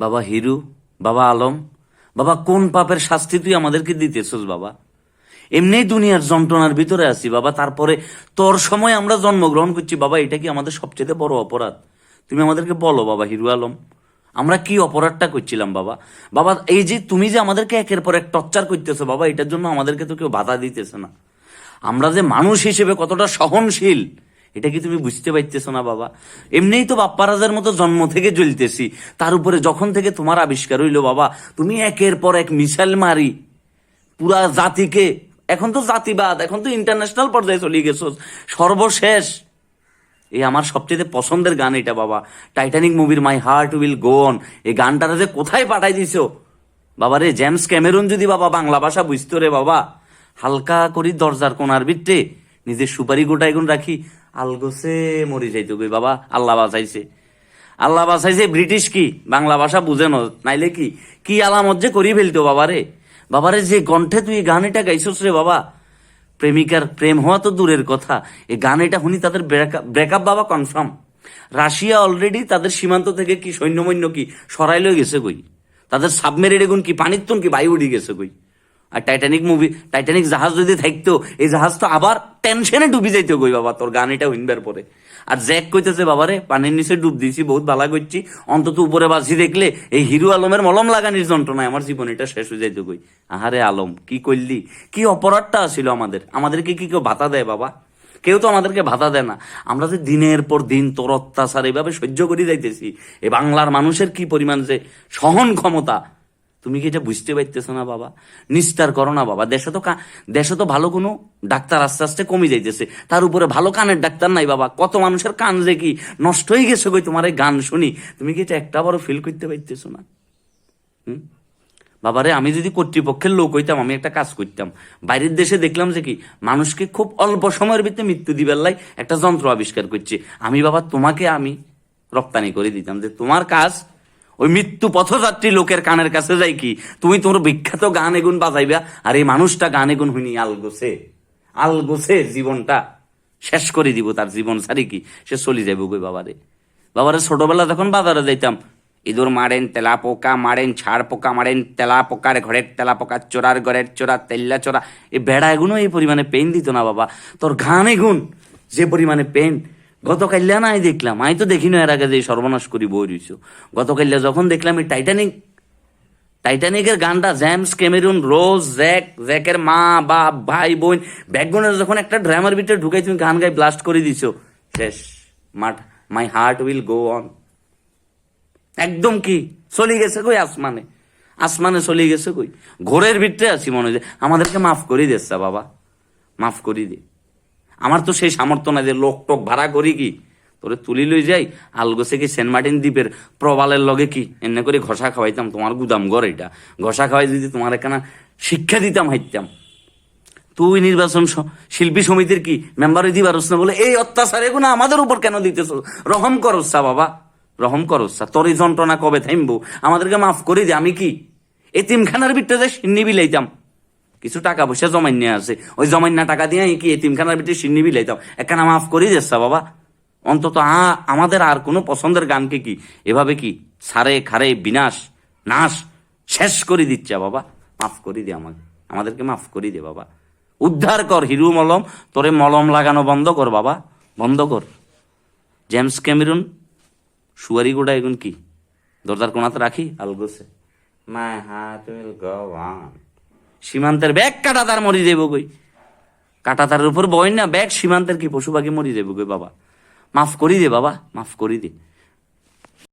বাবা হিরু, বাবা আলম, বাবা কোন পাপের শাস্তি তুই আমাদেরকে দিতেছস বাবা? এমনিই দুনিয়ার যন্ত্রণার ভিতরে আছি বাবা, তারপরে তোর সময় আমরা জন্মগ্রহণ করছি বাবা, এটা কি আমাদের সবচেয়ে বড় অপরাধ? তুমি আমাদেরকে বলো বাবা হিরু আলম, আমরা কি অপরাধটা করছিলাম বাবা? বাবা এই যে তুমি যে আমাদেরকে একের পর এক টর্চার করতেছো বাবা, এটার জন্য আমাদেরকে তো কেউ বাধা দিতেছে না। আমরা যে মানুষ হিসেবে কতটা সহনশীল এটা কি তুমি বুঝতে পারতেছো না বাবা? এমনিই তো বাপ্পারাজের মতো জন্ম থেকে জ্বলতেছি, তার উপরে যখন থেকে তোমার আবিষ্কার হইলো বাবা, তুমি একের পর এক মিসাইল মারি পুরা জাতিকে, এখন তো জাতিবাদ, এখন তো ইন্টারন্যাশনাল পর্যায়ে চলে গেছো। সর্বশেষ এই আমার সবচেয়ে পছন্দের গান এটা বাবা, টাইটানিক মুভির মাই হার্ট উইল গো অন, এই গানটারে যে কোথায় পাঠাই দিছো বাবা রে! জেমস ক্যামেরুন যদি বাবা বাংলা ভাষা বুঝতো রে বাবা, হালকা করি দরজার কোনার ভিতরে নিজের সুপারি গোটাই গুণ রাখি আলগোসে মরি যাইতো গই বাবা। আল্লাহ বাঁচাইছে, আল্লাহ বাঁচাইছে। ব্রিটিশ কি বাংলা ভাষা বুঝে ন, নাইলে কি কি আলামত যে করি ফেলতো বাবারে। বাবারে যে কণ্ঠে তুই এই গান এটা গাইছস রে বাবা, প্রেমিকার প্রেম হওয়া তো দূরের কথা, এই গান এটা শুনি তাদের ব্রেকআপ বাবা কনফার্ম। রাশিয়া অলরেডি তাদের সীমান্ত থেকে কি সৈন্যমৈন্য কি সরাই লয়ে গেছে কই, তাদের সাবমেরিন এগুন কি পানির তুন কি বায়ু উড়ি গেছে কই। আর টাইটানিক জাহাজ যদি থাকতো, এই জাহাজ তো আবার টেনশনে ডুবি যাইতো কই বাবা তোর গান এটা হইনবার পরে। আর জ্যাক কইতেছে বাবারে পানির নিচে ডুব দিয়েছি, বহুত ভালো করছি, অন্তত উপরে বাজি দেখলে এই হিরু আলমের মলম লাগানির যন্ত্রণায় আমার জীবন এটা শেষ হয়ে যাইতো কই। আহারে আলম কি করলি, কি অপরাধটা ছিল আমাদেরকে কি কেউ ভাতা দেয় বাবা? কেউ তো আমাদেরকে ভাতা দেয় না। আমরা যে দিনের পর দিন তোর অত্যাচার এইভাবে সহ্য করে যাইতেছি, এ বাংলার মানুষের কি পরিমাণ যে সহন ক্ষমতা, তুমি কি এটা বুঝতে পারতেছো না বাবা? নিস্তার করো না বাবা। দেশে তো ভালো কোনো ডাক্তার আস্তে আস্তে কমে যাইতেছে, তার উপরে ভালো কানের ডাক্তার নাই বাবা। কত মানুষের কান যে কি নষ্ট হয়ে গেছে কই তোমার এই গান শুনি, তুমি কি এটা একটা বড় ফিল করতে পারতেছো না? বাবারে আমি যদি কর্তৃপক্ষের লোক হইতাম, আমি একটা কাজ করতাম। বাইরের দেশে দেখলাম যে কি মানুষকে খুব অল্প সময়ের ভিতরে মৃত্যু দিবার লাই একটা যন্ত্র আবিষ্কার করছে, আমি বাবা তোমাকে আমি রপ্তানি করে দিতাম, যে তোমার কাজ ওই মৃত্যু পথযাত্রী লোকের কানের কাছে যাই কি তুমি তোমার বিখ্যাত গান এগুন বাজাইবা, আর এই মানুষটা গান এগুন হইনি আলগোছে জীবনটা শেষ করে দিব, তার জীবন সারি কি সে চলে যাবো কই বাবারে ছোটবেলা যখন বাজারে যাইতাম, ইঁদুর মারেন, তেলা পোকা মারেন, ছাড় পোকা মারেন, তেলা পোকার ঘরের তেলা পোকা, চোরার ঘরের চোরা, তেল্লা চোরা, এই বেড়া এগুনো এই পরিমাণে পেন দিত না বাবা। তোর গান এগুন যে পরিমাণে পেন, গতকাল্লা নাই দেখলাম, আমি তো দেখিনি এর আগে যে সর্বনাশ করি বই রইছ। গতকাল্লা যখন দেখলাম এই টাইটানিকের গানটা, জেমস ক্যামেরুন, রোজ, জ্যাকের মা বা ভাই বোন ব্যাকগ্রাউন্ডে যখন একটা ড্রামার ভিতরে ঢুকাই তুমি গান গাই ব্লাস্ট করে দিছো, শেষ। মাই হার্ট উইল গো অন একদম কি চলে গেছে কই আসমানে চলে গেছে কই। ঘোরের ভিতরে আছি মনে হয়। আমাদেরকে মাফ করে দিচ্ছে বাবা, মাফ করি দে। আমার তো সেই সামর্থ্য নাই যে লোক টোক ভাড়া করি কি তোরে তুলি লই যাই আলগোছে কি সেন্ট মার্টিন দ্বীপের প্রবালের লগে কি এমনি করে ঘষা খাওয়াইতাম, তোমার গুদাম ঘর এটা ঘষা খাওয়াই যদি তোমার এখানে শিক্ষা দিতাম হাইতাম। তুই নির্বাচন শিল্পী সমিতির কি মেম্বার হইতে পারস না বলে এই অত্যাচার এগুলো আমাদের উপর কেন দিতেছ? রহম করস বাবা, রহম করস। তোর এই যন্ত্রণা কবে থামবো? আমাদেরকে মাফ করে দে। আমি কি এতিমখানার ভিতরে যাই সিন্নি বিলাইতাম, কিছু টাকা পয়সা জমাই নিয়ে আছে, ওই জমাইনা টাকা দিয়ে কি এতিমখানার ভিতরে সিন্নি বিলাইতাম, একখানা মাফ করে দিচ্ছা বাবা। অন্তত আমাদের আর কোনো পছন্দের গানকে কি এভাবে কি সারে খারে বিনাশ নাশ শেষ করে দিচ্ছে বাবা। মাফ করে দে আমাদেরকে মাফ করে দে বাবা। উদ্ধার কর হিরু মলম, তোরে মলম লাগানো বন্ধ কর বাবা, বন্ধ কর। জেমস ক্যামেরুন সুয়ারি গোড়া এগুন কি দরজার কোনাতে রাখি আলগোছে my heart will go on. সীমান্তের ব্যাগ কাটা তার মরি যাবো কই, কাটা তার উপর বই না ব্যাগ সীমান্তের কি পশু পাখি মরি যাবো কই বাবা। মাফ করি দে বাবা, মাফ করি দে।